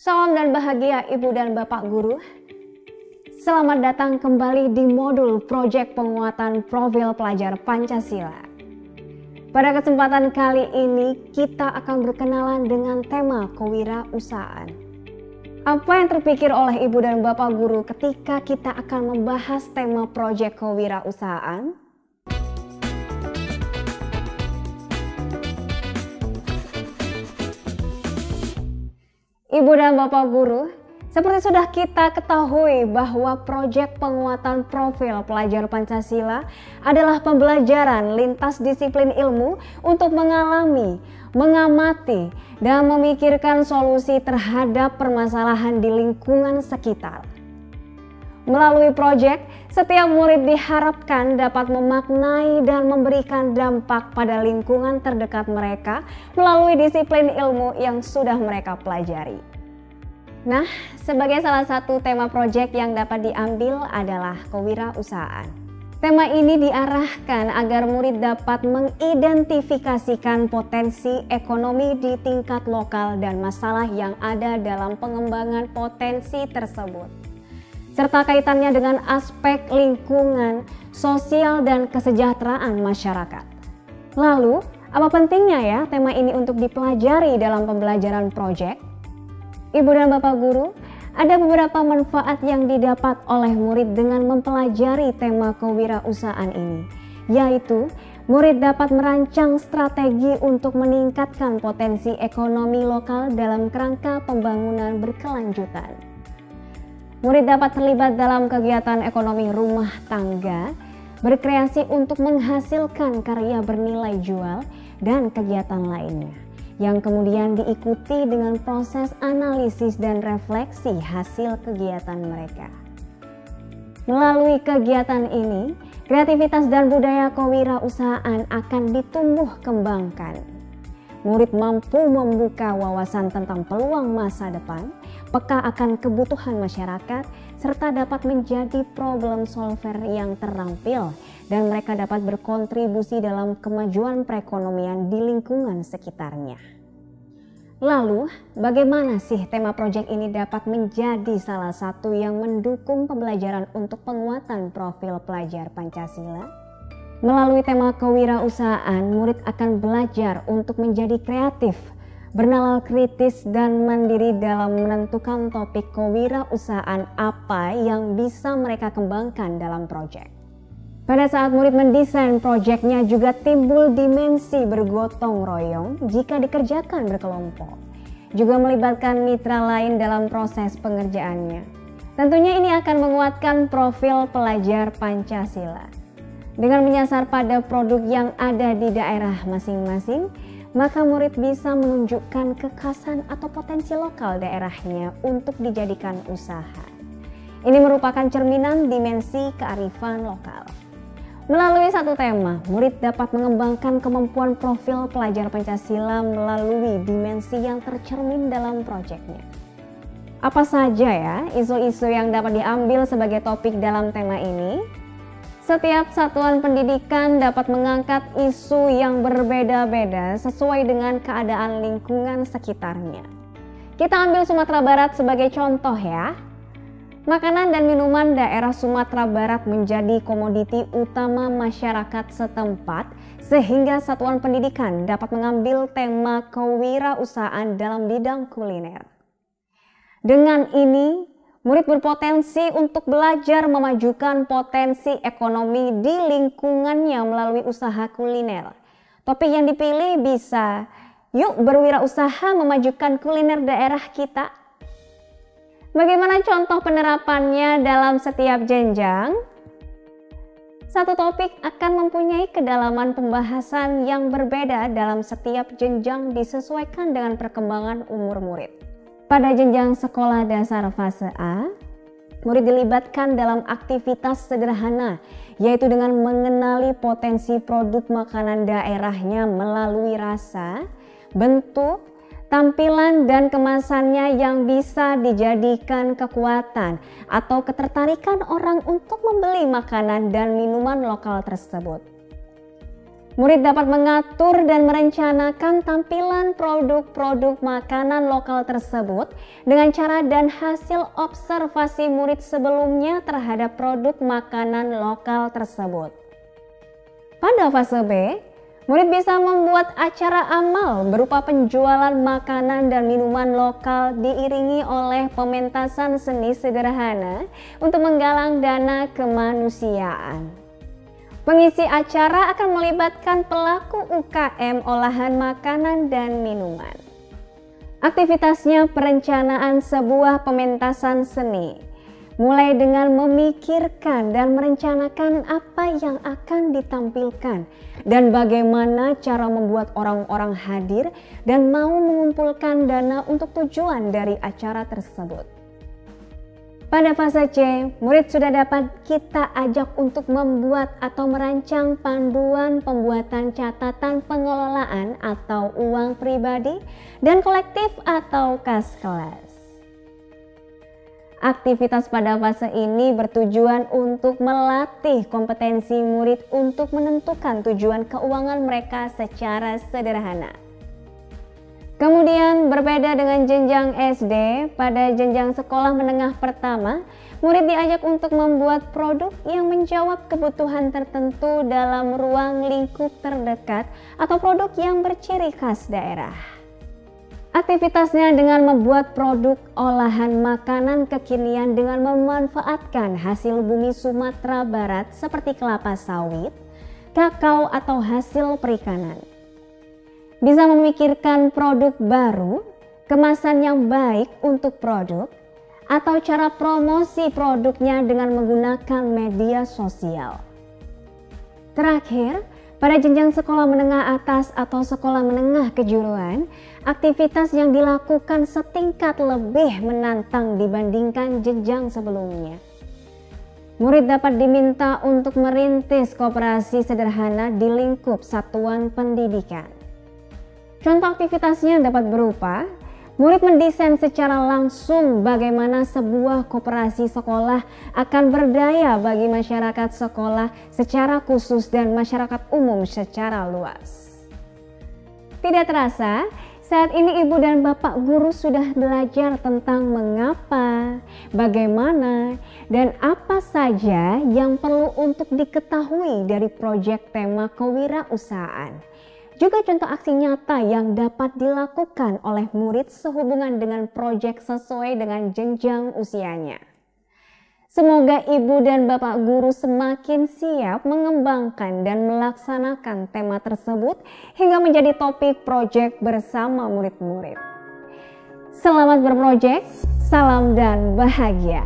Salam dan bahagia Ibu dan Bapak Guru. Selamat datang kembali di modul Proyek Penguatan Profil Pelajar Pancasila. Pada kesempatan kali ini kita akan berkenalan dengan tema kewirausahaan. Apa yang terpikir oleh Ibu dan Bapak Guru ketika kita akan membahas tema proyek kewirausahaan? Ibu dan Bapak Guru, seperti sudah kita ketahui bahwa proyek penguatan profil pelajar Pancasila adalah pembelajaran lintas disiplin ilmu untuk mengalami, mengamati, dan memikirkan solusi terhadap permasalahan di lingkungan sekitar. Melalui proyek, setiap murid diharapkan dapat memaknai dan memberikan dampak pada lingkungan terdekat mereka melalui disiplin ilmu yang sudah mereka pelajari. Nah, sebagai salah satu tema proyek yang dapat diambil adalah kewirausahaan. Tema ini diarahkan agar murid dapat mengidentifikasikan potensi ekonomi di tingkat lokal dan masalah yang ada dalam pengembangan potensi tersebut, serta kaitannya dengan aspek lingkungan, sosial, dan kesejahteraan masyarakat. Lalu, apa pentingnya ya tema ini untuk dipelajari dalam pembelajaran proyek? Ibu dan Bapak Guru, ada beberapa manfaat yang didapat oleh murid dengan mempelajari tema kewirausahaan ini, yaitu murid dapat merancang strategi untuk meningkatkan potensi ekonomi lokal dalam kerangka pembangunan berkelanjutan. Murid dapat terlibat dalam kegiatan ekonomi rumah tangga, berkreasi untuk menghasilkan karya bernilai jual, dan kegiatan lainnya, yang kemudian diikuti dengan proses analisis dan refleksi hasil kegiatan mereka. Melalui kegiatan ini, kreativitas dan budaya kewirausahaan akan ditumbuh kembangkan. Murid mampu membuka wawasan tentang peluang masa depan, peka akan kebutuhan masyarakat, serta dapat menjadi problem solver yang terampil, dan mereka dapat berkontribusi dalam kemajuan perekonomian di lingkungan sekitarnya. Lalu, bagaimana sih tema proyek ini dapat menjadi salah satu yang mendukung pembelajaran untuk penguatan profil pelajar Pancasila? Melalui tema kewirausahaan, murid akan belajar untuk menjadi kreatif, bernalar kritis, dan mandiri dalam menentukan topik kewirausahaan apa yang bisa mereka kembangkan dalam proyek. Pada saat murid mendesain proyeknya juga timbul dimensi bergotong royong jika dikerjakan berkelompok. Juga melibatkan mitra lain dalam proses pengerjaannya. Tentunya ini akan menguatkan profil pelajar Pancasila. Dengan menyasar pada produk yang ada di daerah masing-masing, maka murid bisa menunjukkan kekhasan atau potensi lokal daerahnya untuk dijadikan usaha. Ini merupakan cerminan dimensi kearifan lokal. Melalui satu tema, murid dapat mengembangkan kemampuan profil pelajar Pancasila melalui dimensi yang tercermin dalam proyeknya. Apa saja ya isu-isu yang dapat diambil sebagai topik dalam tema ini? Setiap satuan pendidikan dapat mengangkat isu yang berbeda-beda sesuai dengan keadaan lingkungan sekitarnya. Kita ambil Sumatera Barat sebagai contoh ya. Makanan dan minuman daerah Sumatera Barat menjadi komoditi utama masyarakat setempat, sehingga satuan pendidikan dapat mengambil tema kewirausahaan dalam bidang kuliner. Dengan ini, murid berpotensi untuk belajar memajukan potensi ekonomi di lingkungannya melalui usaha kuliner. Topik yang dipilih bisa, yuk berwirausaha memajukan kuliner daerah kita. Bagaimana contoh penerapannya dalam setiap jenjang? Satu topik akan mempunyai kedalaman pembahasan yang berbeda dalam setiap jenjang disesuaikan dengan perkembangan umur murid. Pada jenjang sekolah dasar fase A, murid dilibatkan dalam aktivitas sederhana, yaitu dengan mengenali potensi produk makanan daerahnya melalui rasa, bentuk, tampilan, dan kemasannya yang bisa dijadikan kekuatan atau ketertarikan orang untuk membeli makanan dan minuman lokal tersebut. Murid dapat mengatur dan merencanakan tampilan produk-produk makanan lokal tersebut dengan cara dan hasil observasi murid sebelumnya terhadap produk makanan lokal tersebut. Pada fase B, murid bisa membuat acara amal berupa penjualan makanan dan minuman lokal diiringi oleh pementasan seni sederhana untuk menggalang dana kemanusiaan. Pengisi acara akan melibatkan pelaku UKM olahan makanan dan minuman. Aktivitasnya perencanaan sebuah pementasan seni, mulai dengan memikirkan dan merencanakan apa yang akan ditampilkan dan bagaimana cara membuat orang-orang hadir dan mau mengumpulkan dana untuk tujuan dari acara tersebut. Pada fase C, murid sudah dapat kita ajak untuk membuat atau merancang panduan pembuatan catatan pengelolaan atau uang pribadi dan kolektif atau kas kelas. Aktivitas pada fase ini bertujuan untuk melatih kompetensi murid untuk menentukan tujuan keuangan mereka secara sederhana. Kemudian berbeda dengan jenjang SD, pada jenjang sekolah menengah pertama, murid diajak untuk membuat produk yang menjawab kebutuhan tertentu dalam ruang lingkup terdekat atau produk yang berciri khas daerah. Aktivitasnya dengan membuat produk olahan makanan kekinian dengan memanfaatkan hasil bumi Sumatera Barat seperti kelapa sawit, kakao atau hasil perikanan. Bisa memikirkan produk baru, kemasan yang baik untuk produk, atau cara promosi produknya dengan menggunakan media sosial. Terakhir, pada jenjang sekolah menengah atas atau sekolah menengah kejuruan, aktivitas yang dilakukan setingkat lebih menantang dibandingkan jenjang sebelumnya. Murid dapat diminta untuk merintis koperasi sederhana di lingkup satuan pendidikan. Contoh aktivitasnya dapat berupa, murid mendesain secara langsung bagaimana sebuah koperasi sekolah akan berdaya bagi masyarakat sekolah secara khusus dan masyarakat umum secara luas. Tidak terasa, saat ini ibu dan bapak guru sudah belajar tentang mengapa, bagaimana, dan apa saja yang perlu untuk diketahui dari proyek tema kewirausahaan. Juga contoh aksi nyata yang dapat dilakukan oleh murid sehubungan dengan proyek sesuai dengan jenjang usianya. Semoga ibu dan bapak guru semakin siap mengembangkan dan melaksanakan tema tersebut hingga menjadi topik proyek bersama murid-murid. Selamat berprojek, salam dan bahagia.